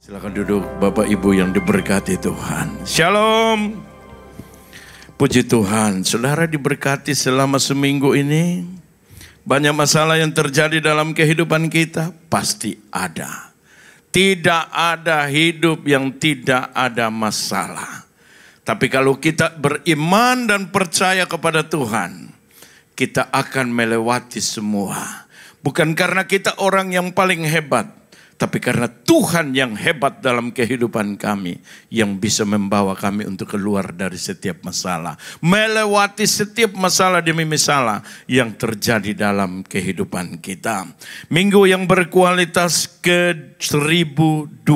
Silakan duduk Bapak Ibu yang diberkati Tuhan. Shalom. Puji Tuhan, saudara diberkati selama seminggu ini. Banyak masalah yang terjadi dalam kehidupan kita, pasti ada. Tidak ada hidup yang tidak ada masalah. Tapi kalau kita beriman dan percaya kepada Tuhan, kita akan melewati semua. Bukan karena kita orang yang paling hebat, tapi karena Tuhan yang hebat dalam kehidupan kami, yang bisa membawa kami untuk keluar dari setiap masalah. Melewati setiap masalah demi masalah yang terjadi dalam kehidupan kita. Minggu yang berkualitas ke-1002.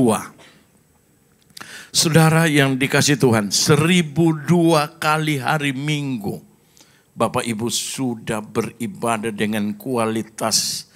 Saudara yang dikasih Tuhan, 1002 kali hari Minggu. Bapak Ibu sudah beribadah dengan kualitas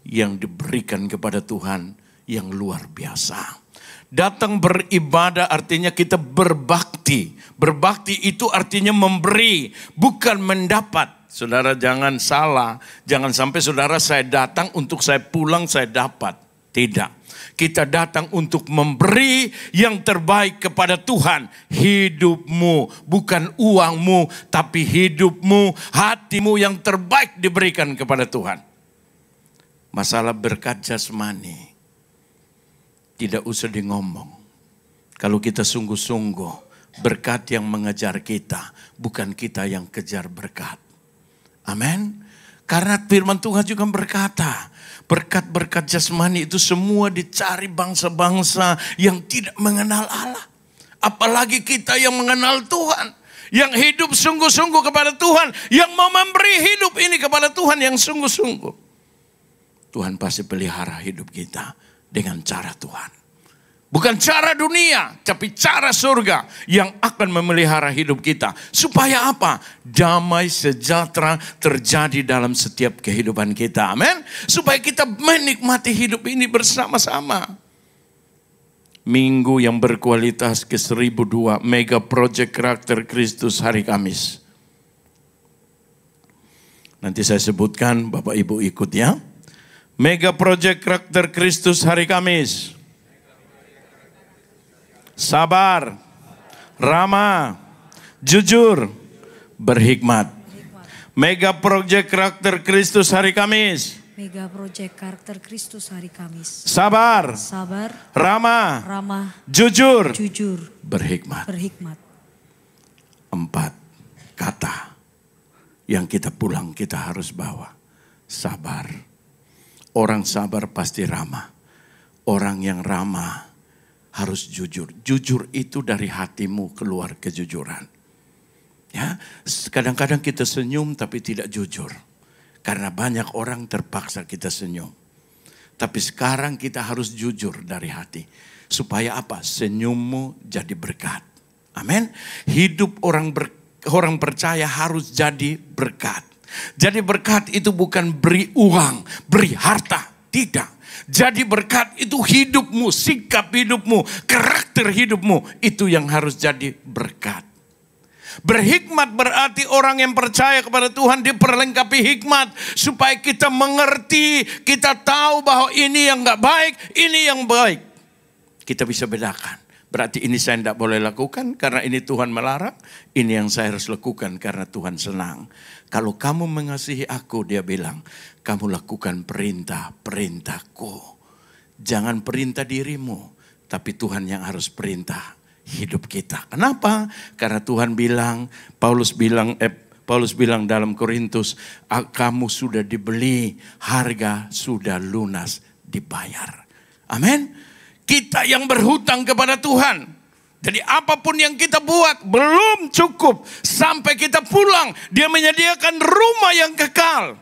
yang diberikan kepada Tuhan yang luar biasa. Datang beribadah artinya kita berbakti. Berbakti itu artinya memberi, bukan mendapat. Saudara jangan salah. Jangan sampai saudara saya datang untuk saya pulang saya dapat. Tidak. Kita datang untuk memberi yang terbaik kepada Tuhan. Hidupmu, bukan uangmu, tapi hidupmu, hatimu yang terbaik diberikan kepada Tuhan. Masalah berkat jasmani tidak usah di ngomong. Kalau kita sungguh-sungguh, berkat yang mengejar kita, bukan kita yang kejar berkat. Amin. Karena firman Tuhan juga berkata, berkat-berkat jasmani itu semua dicari bangsa-bangsa yang tidak mengenal Allah. Apalagi kita yang mengenal Tuhan, yang hidup sungguh-sungguh kepada Tuhan, yang mau memberi hidup ini kepada Tuhan yang sungguh-sungguh. Tuhan pasti pelihara hidup kita dengan cara Tuhan. Bukan cara dunia, tapi cara surga yang akan memelihara hidup kita. Supaya apa? Damai sejahtera terjadi dalam setiap kehidupan kita. Amin. Supaya kita menikmati hidup ini bersama-sama. Minggu yang berkualitas ke-1002, Mega Project Karakter Kristus hari Kamis. Nanti saya sebutkan, Bapak Ibu ikut ya. Mega Project Karakter Kristus hari Kamis. Sabar, ramah, jujur, berhikmat. Mega Project Karakter Kristus hari Kamis. Mega Project Karakter Kristus hari Kamis. Sabar, ramah, jujur, berhikmat. 4 kata yang kita pulang kita harus bawa. Sabar. Orang sabar pasti ramah. Orang yang ramah harus jujur. Jujur itu dari hatimu keluar kejujuran. Ya, kadang-kadang kita senyum tapi tidak jujur. Karena banyak orang terpaksa kita senyum. Tapi sekarang kita harus jujur dari hati. Supaya apa? Senyummu jadi berkat. Amin. Hidup orang percaya harus jadi berkat. Jadi berkat itu bukan beri uang, beri harta. Tidak. Jadi berkat itu hidupmu, sikap hidupmu, karakter hidupmu. Itu yang harus jadi berkat. Berhikmat berarti orang yang percaya kepada Tuhan diperlengkapi hikmat. Supaya kita mengerti, kita tahu bahwa ini yang gak baik, ini yang baik. Kita bisa bedakan. Berarti ini saya tidak boleh lakukan karena ini Tuhan melarang. Ini yang saya harus lakukan karena Tuhan senang. Kalau kamu mengasihi aku, dia bilang, kamu lakukan perintah-perintahku. Jangan perintah dirimu, tapi Tuhan yang harus perintah hidup kita. Kenapa? Karena Tuhan bilang, Paulus bilang dalam Korintus, kamu sudah dibeli, harga sudah lunas dibayar. Amin. Kita yang berhutang kepada Tuhan. Jadi apapun yang kita buat belum cukup. Sampai kita pulang. Dia menyediakan rumah yang kekal.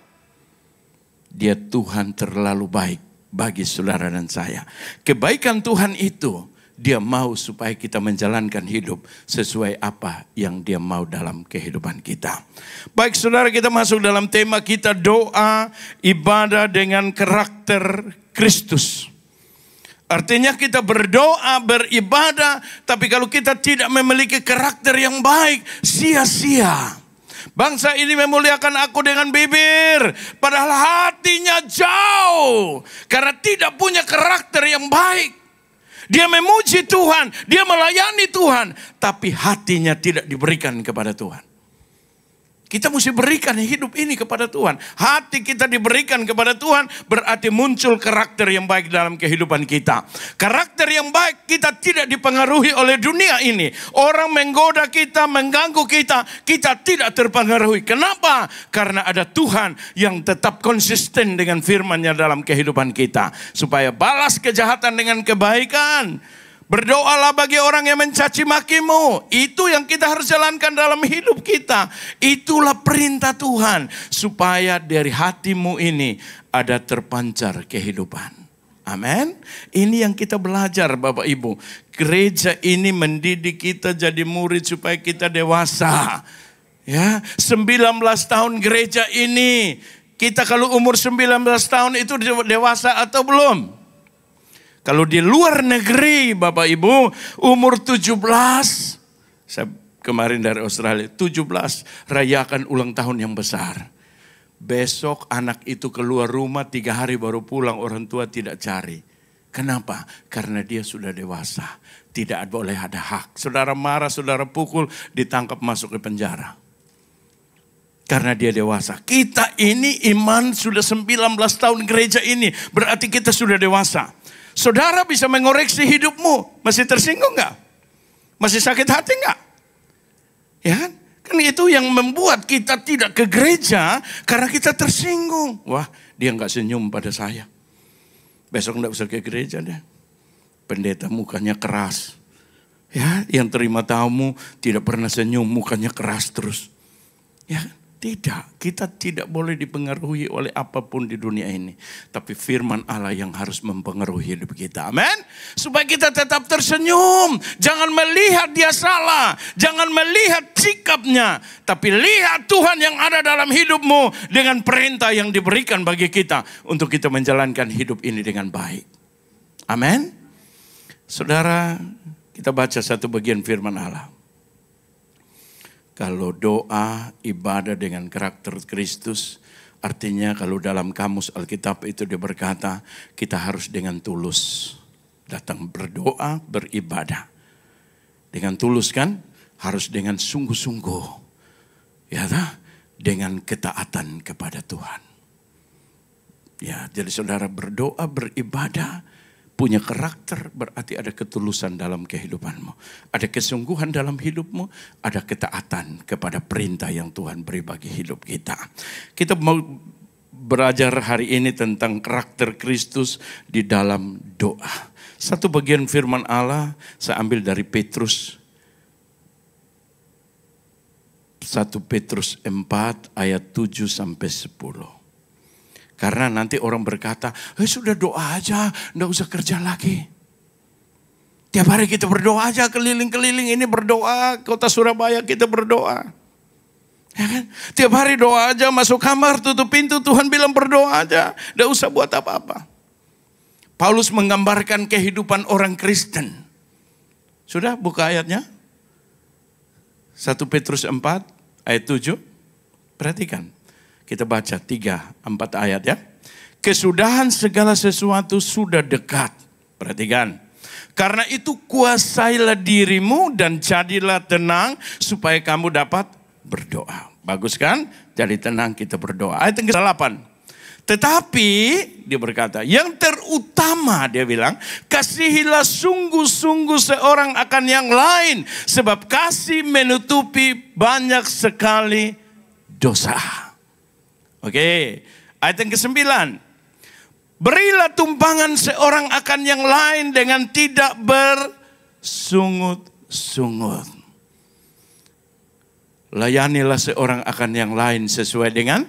Dia Tuhan terlalu baik bagi saudara dan saya. Kebaikan Tuhan itu dia mau supaya kita menjalankan hidup sesuai apa yang dia mau dalam kehidupan kita. Baik saudara, kita masuk dalam tema kita, doa ibadah dengan karakter Kristus. Artinya kita berdoa, beribadah, tapi kalau kita tidak memiliki karakter yang baik, sia-sia. Bangsa ini memuliakan aku dengan bibir, padahal hatinya jauh. Karena tidak punya karakter yang baik. Dia memuji Tuhan, dia melayani Tuhan, tapi hatinya tidak diberikan kepada Tuhan. Kita mesti berikan hidup ini kepada Tuhan. Hati kita diberikan kepada Tuhan, berarti muncul karakter yang baik dalam kehidupan kita. Karakter yang baik, kita tidak dipengaruhi oleh dunia ini. Orang menggoda kita, mengganggu kita, kita tidak terpengaruhi. Kenapa? Karena ada Tuhan yang tetap konsisten dengan firman-Nya dalam kehidupan kita. Supaya balas kejahatan dengan kebaikan. Berdoalah bagi orang yang mencaci makimu. Itu yang kita harus jalankan dalam hidup kita. Itulah perintah Tuhan. Supaya dari hatimu ini ada terpancar kehidupan. Amin. Ini yang kita belajar Bapak Ibu. Gereja ini mendidik kita jadi murid supaya kita dewasa. Ya, 19 tahun gereja ini. Kita kalau umur 19 tahun itu dewasa atau belum? Kalau di luar negeri Bapak Ibu umur 17, saya kemarin dari Australia, 17 rayakan ulang tahun yang besar. Besok anak itu keluar rumah 3 hari baru pulang, orang tua tidak cari. Kenapa? Karena dia sudah dewasa, tidak boleh ada hak. Saudara marah, saudara pukul, ditangkap masuk ke penjara. Karena dia dewasa. Kita ini iman sudah 19 tahun gereja ini, berarti kita sudah dewasa. Saudara bisa mengoreksi hidupmu. Masih tersinggung gak? Masih sakit hati gak? Ya kan? Kan itu yang membuat kita tidak ke gereja karena kita tersinggung. Wah, dia gak senyum pada saya. Besok gak usah ke gereja deh. Pendeta mukanya keras. Ya, yang terima tamu tidak pernah senyum, mukanya keras terus. Ya, tidak, kita tidak boleh dipengaruhi oleh apapun di dunia ini. Tapi firman Allah yang harus mempengaruhi hidup kita. Amin. Supaya kita tetap tersenyum. Jangan melihat dia salah. Jangan melihat sikapnya. Tapi lihat Tuhan yang ada dalam hidupmu. Dengan perintah yang diberikan bagi kita. Untuk kita menjalankan hidup ini dengan baik. Amin. Saudara, kita baca satu bagian firman Allah. Kalau doa, ibadah dengan karakter Kristus, artinya kalau dalam kamus Alkitab itu dia berkata, kita harus dengan tulus datang berdoa, beribadah. Dengan tulus kan, harus dengan sungguh-sungguh. Ya, dengan ketaatan kepada Tuhan. Ya, jadi saudara berdoa, beribadah, punya karakter, berarti ada ketulusan dalam kehidupanmu. Ada kesungguhan dalam hidupmu, ada ketaatan kepada perintah yang Tuhan beri bagi hidup kita. Kita mau belajar hari ini tentang karakter Kristus di dalam doa. Satu bagian firman Allah saya ambil dari Petrus. 1 Petrus 4 ayat 7 sampai 10. Karena nanti orang berkata, sudah doa aja, enggak usah kerja lagi. Tiap hari kita berdoa aja, keliling-keliling ini berdoa, kota Surabaya kita berdoa. Ya kan? Tiap hari doa aja, masuk kamar, tutup pintu, Tuhan bilang berdoa aja, enggak usah buat apa-apa. Paulus menggambarkan kehidupan orang Kristen. Sudah buka ayatnya? 1 Petrus 4 ayat 7. Perhatikan. Kita baca 3-4 ayat ya. Kesudahan segala sesuatu sudah dekat. Perhatikan. Karena itu kuasailah dirimu dan jadilah tenang supaya kamu dapat berdoa. Bagus kan? Jadi tenang kita berdoa. Ayat yang ke-8. Tetapi dia berkata, yang terutama dia bilang, kasihilah sungguh-sungguh seorang akan yang lain. Sebab kasih menutupi banyak sekali dosa. Oke, ayat yang ke-9. Berilah tumpangan seorang akan yang lain dengan tidak bersungut-sungut. Layanilah seorang akan yang lain sesuai dengan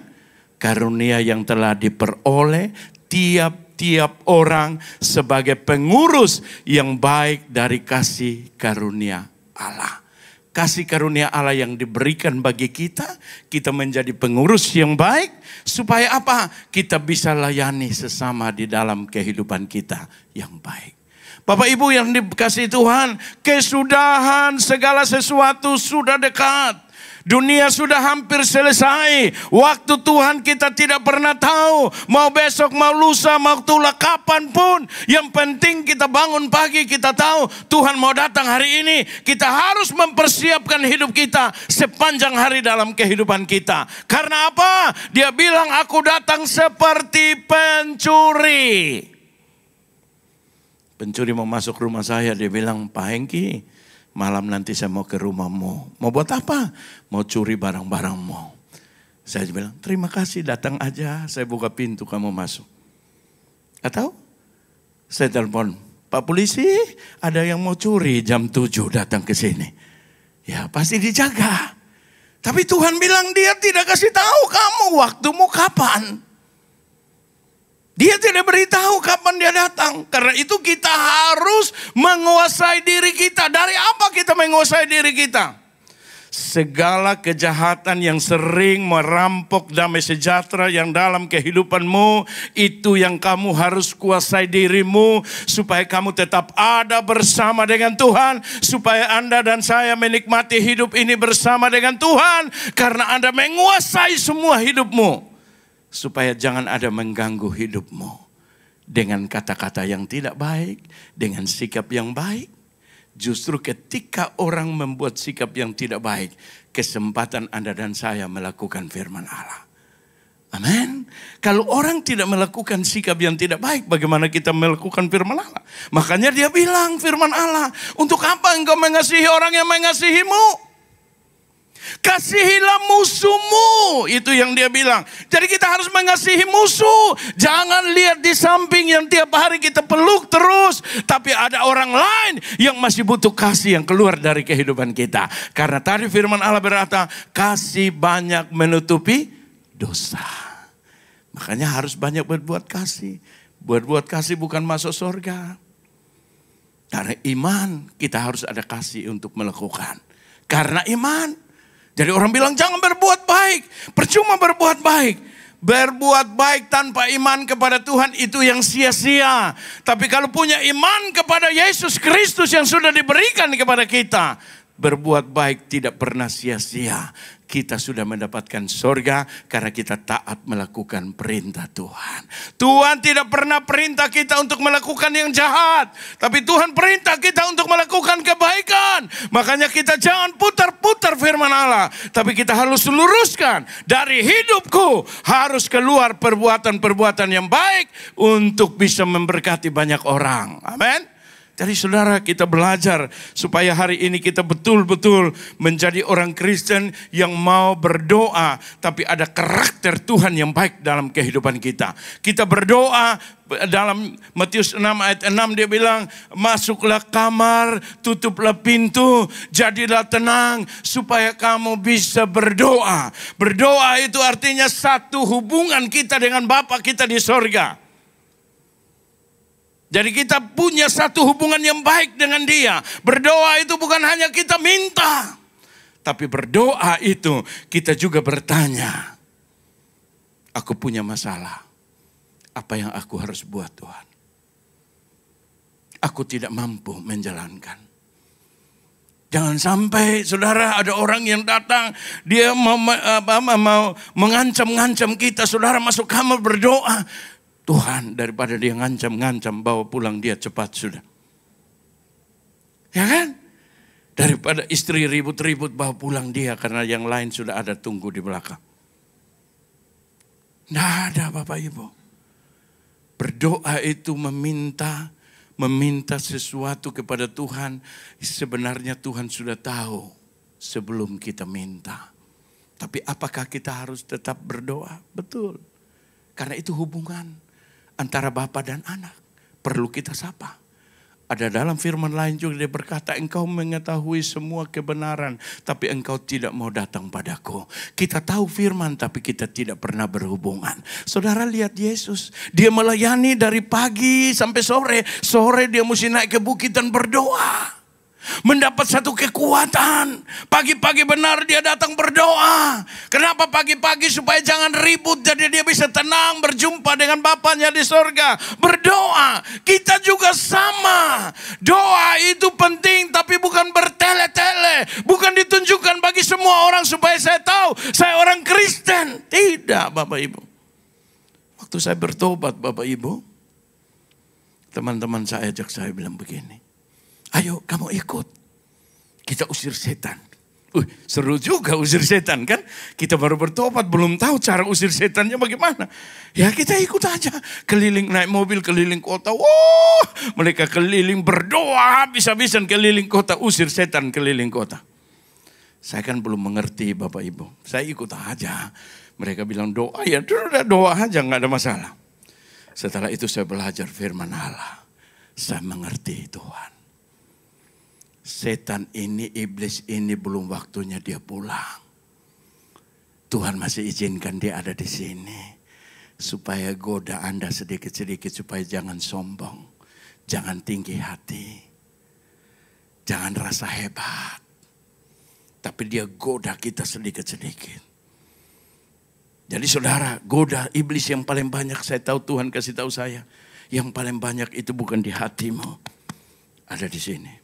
karunia yang telah diperoleh tiap-tiap orang sebagai pengurus yang baik dari kasih karunia Allah. Kasih karunia Allah yang diberikan bagi kita, kita menjadi pengurus yang baik, supaya apa? Kita bisa layani sesama di dalam kehidupan kita yang baik. Bapak Ibu yang dikasihi Tuhan, kesudahan segala sesuatu sudah dekat. Dunia sudah hampir selesai. Waktu Tuhan kita tidak pernah tahu. Mau besok, mau lusa, mau tula kapanpun. Yang penting kita bangun pagi, kita tahu Tuhan mau datang hari ini. Kita harus mempersiapkan hidup kita sepanjang hari dalam kehidupan kita. Karena apa? Dia bilang, aku datang seperti pencuri. Pencuri mau masuk rumah saya, dia bilang, Pak Hengki, malam nanti saya mau ke rumahmu. Mau buat apa? Mau curi barang-barangmu. Saya bilang, terima kasih, datang aja. Saya buka pintu, kamu masuk. Atau saya telepon, Pak polisi, ada yang mau curi jam 7 datang ke sini. Ya pasti dijaga. Tapi Tuhan bilang dia tidak kasih tahu kamu waktumu kapan. Dia tidak beritahu kapan dia datang. Karena itu kita harus menguasai diri kita. Dari apa kita menguasai diri kita? Segala kejahatan yang sering merampok damai sejahtera yang dalam kehidupanmu, itu yang kamu harus kuasai dirimu. Supaya kamu tetap ada bersama dengan Tuhan. Supaya Anda dan saya menikmati hidup ini bersama dengan Tuhan. Karena Anda menguasai semua hidupmu. Supaya jangan ada mengganggu hidupmu dengan kata-kata yang tidak baik, dengan sikap yang baik. Justru ketika orang membuat sikap yang tidak baik, kesempatan Anda dan saya melakukan firman Allah. Amin. Kalau orang tidak melakukan sikap yang tidak baik, bagaimana kita melakukan firman Allah? Makanya dia bilang firman Allah, untuk apa engkau mengasihi orang yang mengasihimu? Kasihilah musuhmu, itu yang dia bilang. Jadi kita harus mengasihi musuh. Jangan lihat di samping yang tiap hari kita peluk terus, tapi ada orang lain yang masih butuh kasih yang keluar dari kehidupan kita. Karena tadi firman Allah berkata, kasih banyak menutupi dosa. Makanya harus banyak berbuat kasih. Berbuat kasih bukan masuk surga. Karena iman kita harus ada kasih untuk melakukan. Karena iman. Jadi orang bilang jangan berbuat baik. Percuma berbuat baik. Berbuat baik tanpa iman kepada Tuhan itu yang sia-sia. Tapi kalau punya iman kepada Yesus Kristus yang sudah diberikan kepada kita, berbuat baik tidak pernah sia-sia. Kita sudah mendapatkan surga karena kita taat melakukan perintah Tuhan. Tuhan tidak pernah perintah kita untuk melakukan yang jahat. Tapi Tuhan perintah kita untuk melakukan kebaikan. Makanya kita jangan putar-putar firman Allah. Tapi kita harus luruskan. Dari hidupku harus keluar perbuatan-perbuatan yang baik untuk bisa memberkati banyak orang. Amin. Jadi saudara, kita belajar supaya hari ini kita betul-betul menjadi orang Kristen yang mau berdoa. Tapi ada karakter Tuhan yang baik dalam kehidupan kita. Kita berdoa dalam Matius 6 ayat 6 dia bilang, masuklah kamar, tutuplah pintu, jadilah tenang supaya kamu bisa berdoa. Berdoa itu artinya satu hubungan kita dengan Bapa kita di sorga. Jadi kita punya satu hubungan yang baik dengan Dia. Berdoa itu bukan hanya kita minta. Tapi berdoa itu kita juga bertanya. Aku punya masalah. Apa yang aku harus buat Tuhan? Aku tidak mampu menjalankan. Jangan sampai saudara ada orang yang datang. Dia mau mengancam-ngancam kita. Saudara masuk kamar berdoa. Tuhan, daripada dia ngancam-ngancam, bawa pulang dia cepat sudah. Ya kan? Daripada istri ribut-ribut, bawa pulang dia karena yang lain sudah ada tunggu di belakang. Tidak ada Bapak Ibu. Berdoa itu meminta sesuatu kepada Tuhan. Sebenarnya Tuhan sudah tahu sebelum kita minta. Tapi apakah kita harus tetap berdoa? Betul. Karena itu hubungan antara bapa dan anak. Perlu kita sapa. Ada dalam firman lain juga dia berkata, engkau mengetahui semua kebenaran, tapi engkau tidak mau datang padaku. Kita tahu firman, tapi kita tidak pernah berhubungan. Saudara lihat Yesus, dia melayani dari pagi sampai sore. Sore dia mesti naik ke bukit dan berdoa. Mendapat satu kekuatan. Pagi-pagi benar dia datang berdoa. Kenapa pagi-pagi? Supaya jangan ribut. Jadi dia bisa tenang berjumpa dengan Bapanya di sorga. Berdoa. Kita juga sama. Doa itu penting tapi bukan bertele-tele. Bukan ditunjukkan bagi semua semua orang supaya saya tahu saya orang Kristen. Tidak, Bapak Ibu. Waktu saya bertobat, Bapak Ibu, teman-teman saya ajak saya bilang begini, ayo kamu ikut, kita usir setan. Seru juga usir setan kan. Kita baru bertobat, belum tahu cara usir setannya bagaimana. Ya kita ikut aja. Keliling, naik mobil keliling kota. Wah, mereka keliling berdoa habis-habisan keliling kota. Usir setan keliling kota. Saya kan belum mengerti Bapak Ibu. Saya ikut aja. Mereka bilang doa, ya doa aja, gak ada masalah. Setelah itu saya belajar firman Allah. Saya mengerti Tuhan. Setan ini, iblis ini belum waktunya dia pulang. Tuhan masih izinkan dia ada di sini. Supaya goda Anda sedikit-sedikit supaya jangan sombong. Jangan tinggi hati. Jangan rasa hebat. Tapi dia goda kita sedikit-sedikit. Jadi saudara, goda iblis yang paling banyak saya tahu Tuhan kasih tahu saya. Yang paling banyak itu bukan di hatimu. Ada di sini.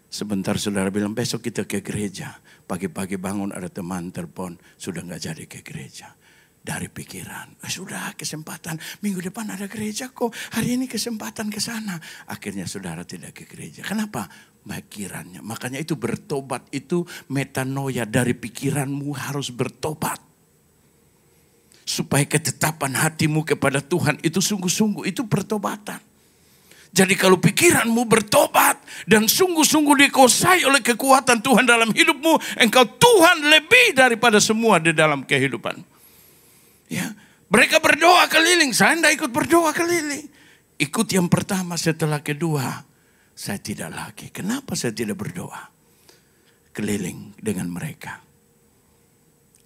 Sebentar saudara bilang besok kita ke gereja. Pagi-pagi bangun ada teman telepon. Sudah gak jadi ke gereja. Dari pikiran. Sudah kesempatan. Minggu depan ada gereja kok. Hari ini kesempatan ke sana. Akhirnya saudara tidak ke gereja. Kenapa? Pikirannya. Makanya itu bertobat itu metanoia. Dari pikiranmu harus bertobat. Supaya ketetapan hatimu kepada Tuhan itu sungguh-sungguh. Itu pertobatan. Jadi kalau pikiranmu bertobat dan sungguh-sungguh dikuasai oleh kekuatan Tuhan dalam hidupmu, engkau Tuhan lebih daripada semua di dalam kehidupan. Ya, mereka berdoa keliling, saya tidak ikut berdoa keliling. Ikut yang pertama, setelah kedua, saya tidak lagi. Kenapa saya tidak berdoa keliling dengan mereka?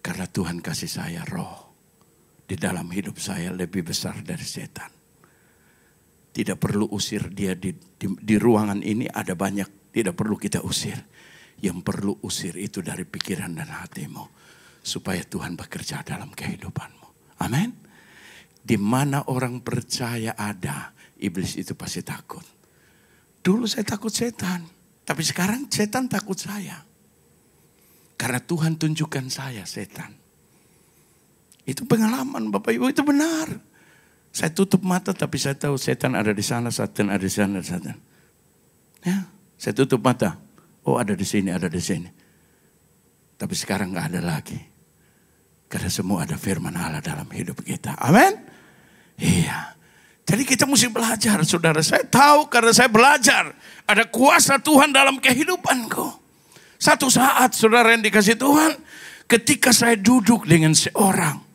Karena Tuhan kasih saya roh di dalam hidup saya lebih besar dari setan. Tidak perlu usir dia di ruangan ini ada banyak. Tidak perlu kita usir. Yang perlu usir itu dari pikiran dan hatimu. Supaya Tuhan bekerja dalam kehidupanmu. Amin. Di mana orang percaya ada, iblis itu pasti takut. Dulu saya takut setan. Tapi sekarang setan takut saya. Karena Tuhan tunjukkan saya setan. Itu pengalaman Bapak Ibu, itu benar. Saya tutup mata tapi saya tahu setan ada di sana, setan ada di sana, setan. Ya, saya tutup mata. Oh ada di sini, ada di sini. Tapi sekarang gak ada lagi. Karena semua ada firman Allah dalam hidup kita. Amin. Iya. Jadi kita mesti belajar saudara. Saya tahu karena saya belajar. Ada kuasa Tuhan dalam kehidupanku. Satu saat saudara yang dikasih Tuhan. Ketika saya duduk dengan seorang.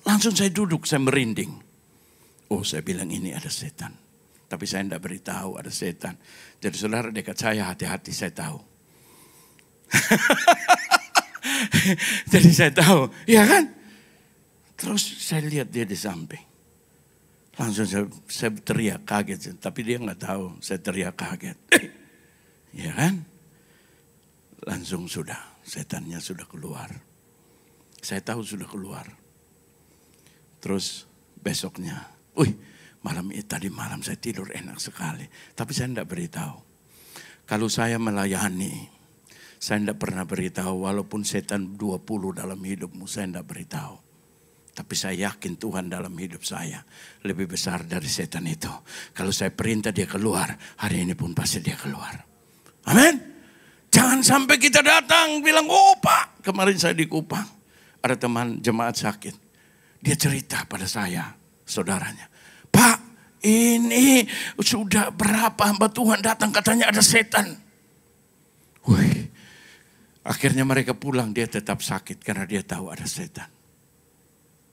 Langsung saya duduk, saya merinding. Oh saya bilang ini ada setan. Tapi saya tidak beritahu ada setan. Jadi saudara dekat saya hati-hati saya tahu. Jadi saya tahu, ya kan? Terus saya lihat dia di samping. Langsung saya teriak kaget. Tapi dia nggak tahu saya teriak kaget. Ya kan? Langsung sudah, setannya sudah keluar. Saya tahu sudah keluar. Terus besoknya, tadi malam saya tidur enak sekali. Tapi saya tidak beritahu. Kalau saya melayani, saya tidak pernah beritahu. Walaupun setan 20 dalam hidupmu, saya tidak beritahu. Tapi saya yakin Tuhan dalam hidup saya lebih besar dari setan itu. Kalau saya perintah dia keluar, hari ini pun pasti dia keluar. Amin. Jangan sampai kita datang bilang, oh Pak, kemarin saya di Kupang. Ada teman jemaat sakit. Dia cerita pada saya, saudaranya. Pak, ini sudah berapa hamba Tuhan datang katanya ada setan. Akhirnya mereka pulang, dia tetap sakit karena dia tahu ada setan.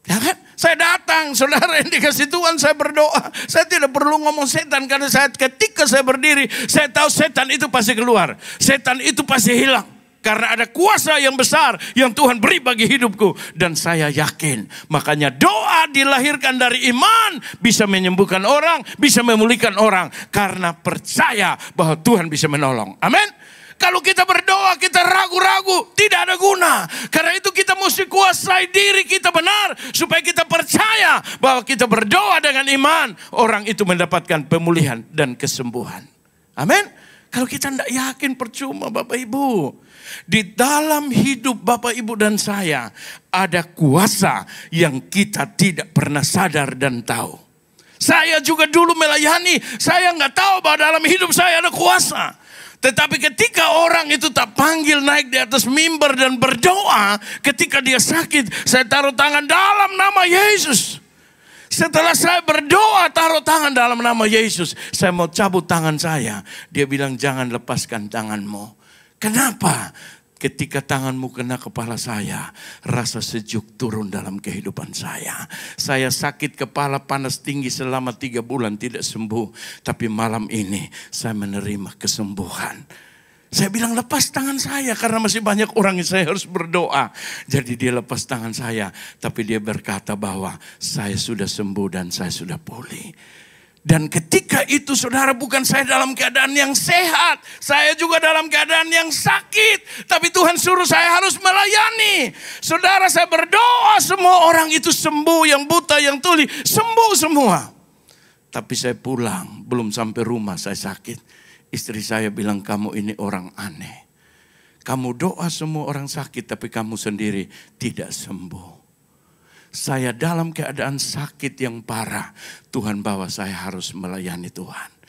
Ya kan? Saya datang, saudara yang dikasih Tuhan, saya berdoa. Saya tidak perlu ngomong setan karena ketika saya berdiri, saya tahu setan itu pasti keluar. Setan itu pasti hilang. Karena ada kuasa yang besar yang Tuhan beri bagi hidupku. Dan saya yakin. Makanya doa dilahirkan dari iman. Bisa menyembuhkan orang. Bisa memulihkan orang. Karena percaya bahwa Tuhan bisa menolong. Amin. Kalau kita berdoa kita ragu-ragu. Tidak ada guna. Karena itu kita mesti kuasai diri kita benar. Supaya kita percaya bahwa kita berdoa dengan iman. Orang itu mendapatkan pemulihan dan kesembuhan. Amin. Kalau kita tidak yakin percuma Bapak Ibu. Di dalam hidup Bapak Ibu dan saya ada kuasa yang kita tidak pernah sadar dan tahu. Saya juga dulu melayani, saya nggak tahu bahwa dalam hidup saya ada kuasa. Tetapi ketika orang itu tak panggil naik di atas mimbar dan berdoa, ketika dia sakit, saya taruh tangan dalam nama Yesus. Setelah saya berdoa taruh tangan dalam nama Yesus, saya mau cabut tangan saya. Dia bilang jangan lepaskan tanganmu. Kenapa? Ketika tanganmu kena kepala saya, rasa sejuk turun dalam kehidupan saya. Saya sakit kepala panas tinggi selama 3 bulan tidak sembuh. Tapi malam ini saya menerima kesembuhan. Saya bilang lepas tangan saya karena masih banyak orang yang saya harus berdoa. Jadi dia lepas tangan saya. Tapi dia berkata bahwa saya sudah sembuh dan saya sudah pulih. Dan ketika itu saudara bukan saya dalam keadaan yang sehat. Saya juga dalam keadaan yang sakit. Tapi Tuhan suruh saya harus melayani. Saudara saya berdoa semua orang itu sembuh. Yang buta, yang tuli sembuh semua. Tapi saya pulang belum sampai rumah saya sakit. Istri saya bilang kamu ini orang aneh. Kamu doa semua orang sakit tapi kamu sendiri tidak sembuh. Saya dalam keadaan sakit yang parah. Tuhan bawa saya harus melayani Tuhan.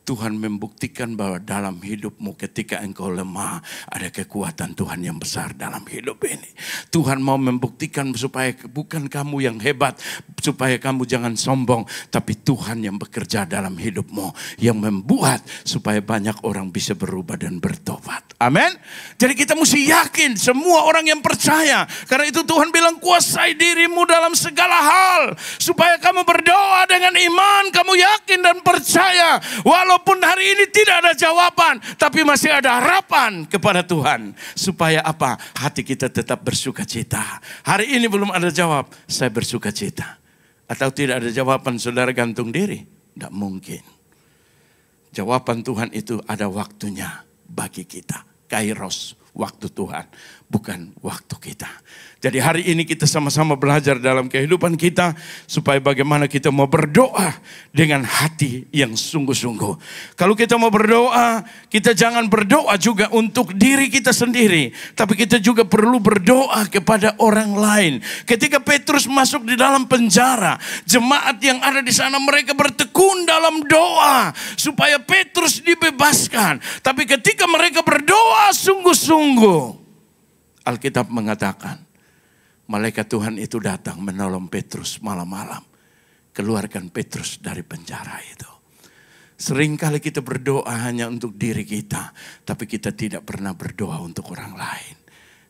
Tuhan membuktikan bahwa dalam hidupmu ketika engkau lemah, ada kekuatan Tuhan yang besar dalam hidup ini. Tuhan mau membuktikan supaya bukan kamu yang hebat, supaya kamu jangan sombong, tapi Tuhan yang bekerja dalam hidupmu, yang membuat supaya banyak orang bisa berubah dan bertobat. Amin. Jadi kita mesti yakin, semua orang yang percaya. Karena itu Tuhan bilang kuasai dirimu dalam segala hal, supaya kamu berdoa dengan iman, kamu yakin dan percaya. Walaupun hari ini tidak ada jawaban, tapi masih ada harapan kepada Tuhan. Supaya apa? Hati kita tetap bersuka cita. Hari ini belum ada jawab, saya bersuka cita. Atau tidak ada jawaban, saudara gantung diri? Tidak mungkin. Jawaban Tuhan itu ada waktunya bagi kita. Kairos, waktu Tuhan, bukan waktu kita. Jadi hari ini kita sama-sama belajar dalam kehidupan kita supaya bagaimana kita mau berdoa dengan hati yang sungguh-sungguh. Kalau kita mau berdoa, kita jangan berdoa juga untuk diri kita sendiri, tapi kita juga perlu berdoa kepada orang lain. Ketika Petrus masuk di dalam penjara, jemaat yang ada di sana mereka bertekun dalam doa supaya Petrus dibebaskan. Tapi ketika mereka berdoa sungguh-sungguh, Alkitab mengatakan malaikat Tuhan itu datang menolong Petrus malam-malam. Keluarkan Petrus dari penjara itu. Seringkali kita berdoa hanya untuk diri kita, tapi kita tidak pernah berdoa untuk orang lain.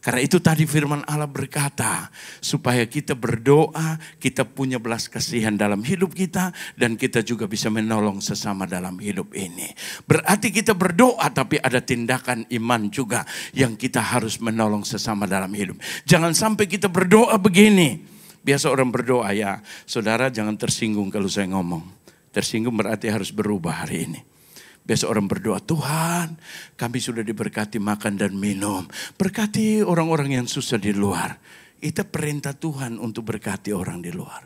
Karena itu tadi firman Allah berkata, supaya kita berdoa, kita punya belas kasihan dalam hidup kita, dan kita juga bisa menolong sesama dalam hidup ini. Berarti kita berdoa, tapi ada tindakan iman juga yang kita harus menolong sesama dalam hidup. Jangan sampai kita berdoa begini. Biasa orang berdoa, ya saudara jangan tersinggung kalau saya ngomong. Tersinggung berarti harus berubah hari ini. Biasa orang berdoa, Tuhan kami sudah diberkati makan dan minum. Berkati orang-orang yang susah di luar. Itu perintah Tuhan untuk berkati orang di luar.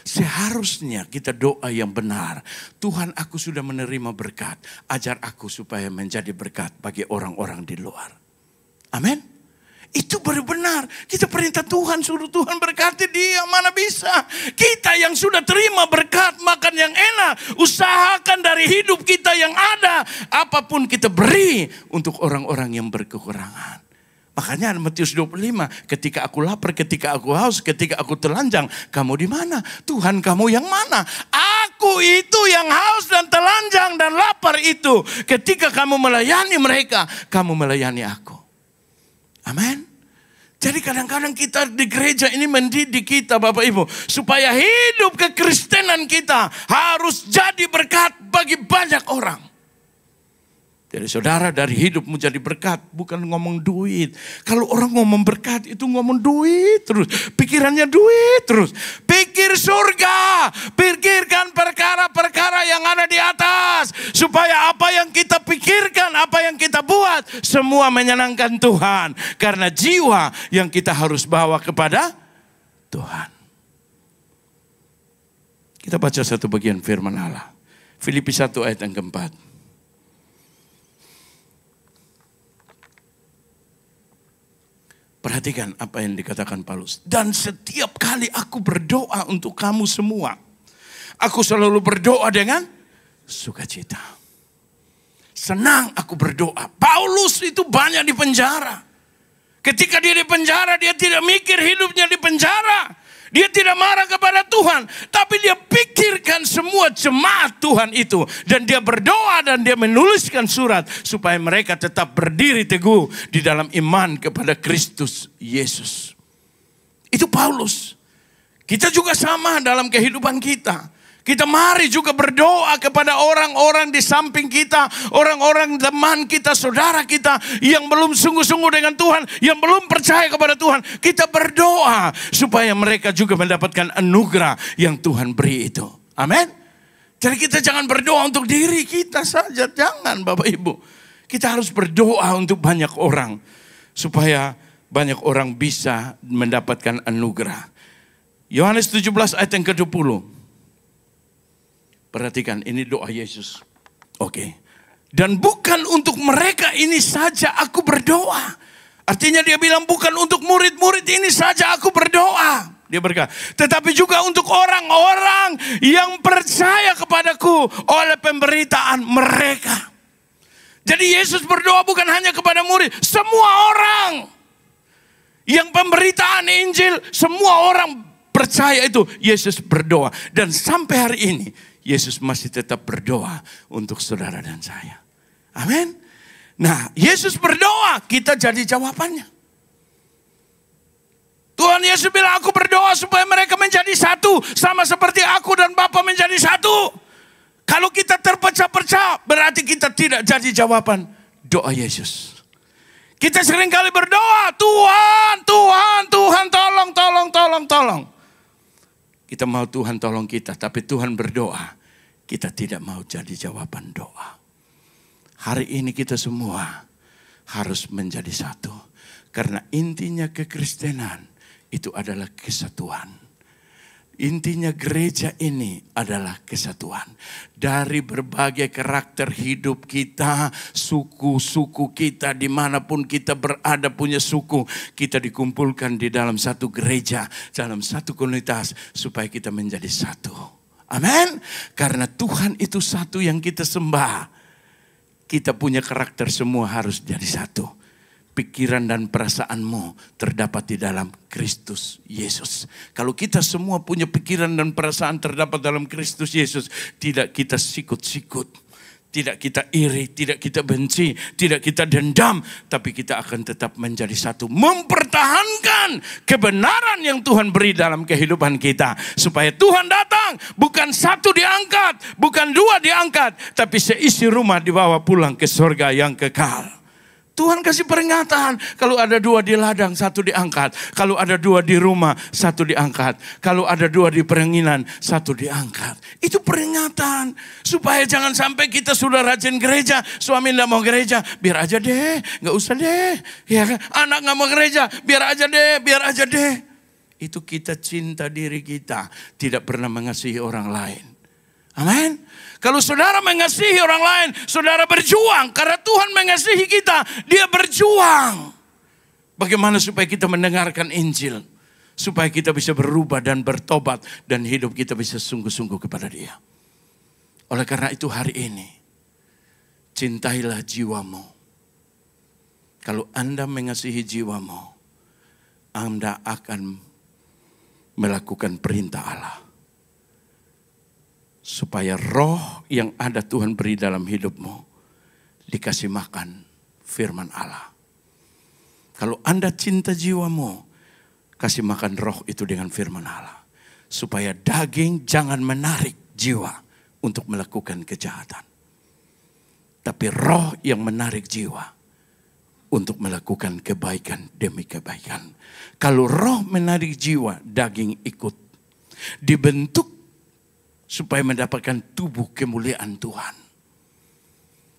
Seharusnya kita doa yang benar. Tuhan aku sudah menerima berkat. Ajar aku supaya menjadi berkat bagi orang-orang di luar. Amin. Itu baru benar. Kita perintah Tuhan, suruh Tuhan berkati dia, mana bisa. Kita yang sudah terima berkat, makan yang enak. Usahakan dari hidup kita yang ada. Apapun kita beri untuk orang-orang yang berkekurangan. Makanya Matius 25, ketika aku lapar, ketika aku haus, ketika aku telanjang, kamu di mana? Tuhan kamu yang mana? Aku itu yang haus dan telanjang dan lapar itu. Ketika kamu melayani mereka, kamu melayani aku. Amin. Jadi kadang-kadang kita di gereja ini mendidik kita Bapak Ibu. Supaya hidup kekristenan kita harus jadi berkat bagi banyak orang. Jadi saudara dari hidupmu jadi berkat bukan ngomong duit. Kalau orang ngomong berkat itu ngomong duit terus. Pikirannya duit terus. Pikir surga. Pikirkan perkara-perkara yang ada di atas. Supaya apa yang kita pikirkan, apa yang kita buat. Semua menyenangkan Tuhan. Karena jiwa yang kita harus bawa kepada Tuhan. Kita baca satu bagian firman Allah. Filipi 1 ayat yang keempat. Perhatikan apa yang dikatakan Paulus. Dan setiap kali aku berdoa untuk kamu semua, aku selalu berdoa dengan sukacita. Senang aku berdoa. Paulus itu banyak di penjara. Ketika dia di penjara, dia tidak mikir hidupnya di penjara. Dia tidak marah kepada Tuhan, tapi dia pikirkan semua jemaat Tuhan itu. Dan dia berdoa dan dia menuliskan surat supaya mereka tetap berdiri teguh di dalam iman kepada Kristus Yesus. Itu Paulus. Kita juga sama dalam kehidupan kita. Kita mari juga berdoa kepada orang-orang di samping kita, orang-orang teman kita, saudara kita yang belum sungguh-sungguh dengan Tuhan, yang belum percaya kepada Tuhan. Kita berdoa supaya mereka juga mendapatkan anugerah yang Tuhan beri itu. Amin. Jadi kita jangan berdoa untuk diri kita saja, jangan Bapak Ibu. Kita harus berdoa untuk banyak orang supaya banyak orang bisa mendapatkan anugerah. Yohanes 17 ayat yang ke-20. Perhatikan, ini doa Yesus. Oke. Dan bukan untuk mereka ini saja aku berdoa. Artinya dia bilang bukan untuk murid-murid ini saja aku berdoa. Dia berkata, tetapi juga untuk orang-orang yang percaya kepadaku oleh pemberitaan mereka. Jadi Yesus berdoa bukan hanya kepada murid, semua orang. Yang pemberitaan Injil, semua orang percaya itu Yesus berdoa. Dan sampai hari ini Yesus masih tetap berdoa untuk saudara dan saya. Amin. Nah, Yesus berdoa, kita jadi jawabannya. Tuhan Yesus bilang, aku berdoa supaya mereka menjadi satu. Sama seperti aku dan Bapa menjadi satu. Kalau kita terpecah-pecah, berarti kita tidak jadi jawaban doa Yesus. Kita seringkali berdoa, Tuhan, Tuhan, Tuhan, tolong, tolong, tolong, tolong. Kita mau Tuhan tolong kita, tapi Tuhan berdoa, kita tidak mau jadi jawaban doa. Hari ini kita semua harus menjadi satu. Karena intinya kekristenan itu adalah kesatuan. Intinya gereja ini adalah kesatuan. Dari berbagai karakter hidup kita, suku-suku kita, dimanapun kita berada punya suku, kita dikumpulkan di dalam satu gereja, dalam satu komunitas, supaya kita menjadi satu. Amin. Karena Tuhan itu satu yang kita sembah. Kita punya karakter semua harus jadi satu. Pikiran dan perasaanmu terdapat di dalam Kristus Yesus. Kalau kita semua punya pikiran dan perasaan terdapat dalam Kristus Yesus, tidak kita sikut-sikut, tidak kita iri, tidak kita benci, tidak kita dendam, tapi kita akan tetap menjadi satu, mempertahankan kebenaran yang Tuhan beri dalam kehidupan kita, supaya Tuhan datang, bukan satu diangkat, bukan dua diangkat, tapi seisi rumah dibawa pulang ke surga yang kekal. Tuhan kasih peringatan, kalau ada dua di ladang, satu diangkat. Kalau ada dua di rumah, satu diangkat. Kalau ada dua di peranginan, satu diangkat. Itu peringatan, supaya jangan sampai kita sudah rajin gereja, suami tidak mau gereja, biar aja deh, gak usah deh. Ya kan? Anak gak mau gereja, biar aja deh, biar aja deh. Itu kita cinta diri kita, tidak pernah mengasihi orang lain. Amin. Kalau saudara mengasihi orang lain, saudara berjuang. Karena Tuhan mengasihi kita, dia berjuang. Bagaimana supaya kita mendengarkan Injil. Supaya kita bisa berubah dan bertobat. Dan hidup kita bisa sungguh-sungguh kepada dia. Oleh karena itu hari ini, cintailah jiwamu. Kalau Anda mengasihi jiwamu, Anda akan melakukan perintah Allah. Supaya roh yang ada Tuhan beri dalam hidupmu dikasih makan firman Allah. Kalau Anda cinta jiwamu, kasih makan roh itu dengan firman Allah. Supaya daging jangan menarik jiwa untuk melakukan kejahatan. Tapi roh yang menarik jiwa untuk melakukan kebaikan demi kebaikan. Kalau roh menarik jiwa, daging ikut. Dibentuk supaya mendapatkan tubuh kemuliaan Tuhan.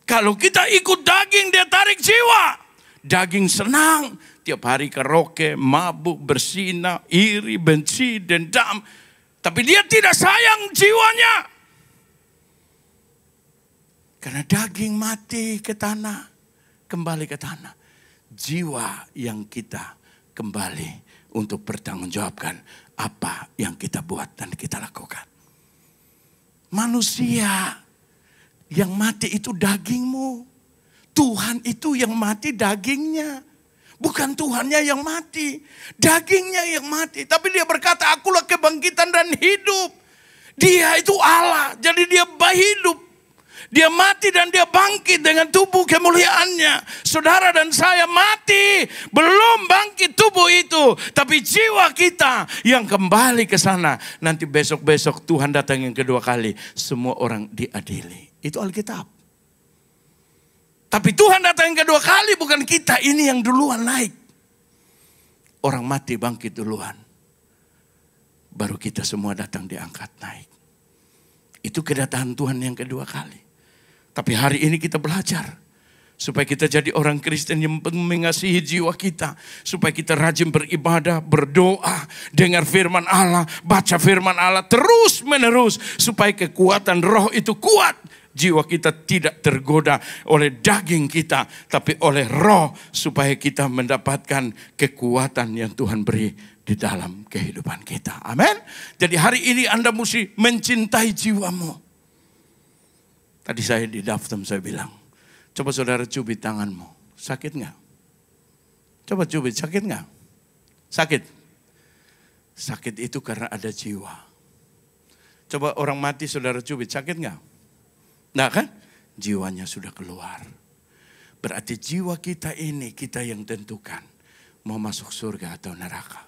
Kalau kita ikut daging, dia tarik jiwa. Daging senang, tiap hari karaoke, mabuk, berzina, iri, benci, dendam. Tapi dia tidak sayang jiwanya. Karena daging mati ke tanah, kembali ke tanah. Jiwa yang kita kembali untuk bertanggungjawabkan apa yang kita buat dan kita lakukan. Manusia yang mati itu dagingmu. Tuhan itu yang mati dagingnya. Bukan Tuhannya yang mati. Dagingnya yang mati. Tapi dia berkata, akulah kebangkitan dan hidup. Dia itu Allah. Jadi dia hidup. Dia mati dan dia bangkit dengan tubuh kemuliaannya. Saudara dan saya mati. Belum bangkit tubuh itu. Tapi jiwa kita yang kembali ke sana. Nanti besok-besok Tuhan datang yang kedua kali. Semua orang diadili. Itu Alkitab. Tapi Tuhan datang yang kedua kali, bukan kita ini yang duluan naik. Orang mati bangkit duluan. Baru kita semua datang diangkat naik. Itu kedatangan Tuhan yang kedua kali. Tapi hari ini kita belajar. Supaya kita jadi orang Kristen yang mengasihi jiwa kita. Supaya kita rajin beribadah, berdoa, dengar firman Allah, baca firman Allah terus menerus. Supaya kekuatan roh itu kuat. Jiwa kita tidak tergoda oleh daging kita, tapi oleh roh, supaya kita mendapatkan kekuatan yang Tuhan beri di dalam kehidupan kita. Amin. Jadi hari ini Anda mesti mencintai jiwamu. Tadi saya di daftar saya bilang, coba saudara cubit tanganmu, sakit nggak? Coba cubit, sakit nggak? Sakit. Sakit itu karena ada jiwa. Coba orang mati saudara cubit, sakit nggak? Nah kan, jiwanya sudah keluar. Berarti jiwa kita ini kita yang tentukan. Mau masuk surga atau neraka.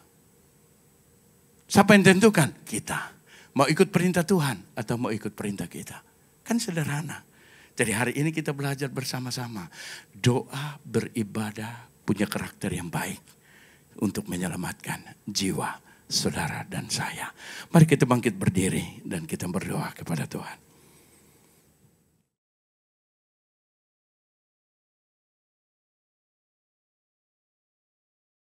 Siapa yang tentukan? Kita. Mau ikut perintah Tuhan atau mau ikut perintah kita. Kan sederhana. Jadi hari ini kita belajar bersama-sama. Doa, beribadah, punya karakter yang baik. Untuk menyelamatkan jiwa saudara dan saya. Mari kita bangkit berdiri dan kita berdoa kepada Tuhan.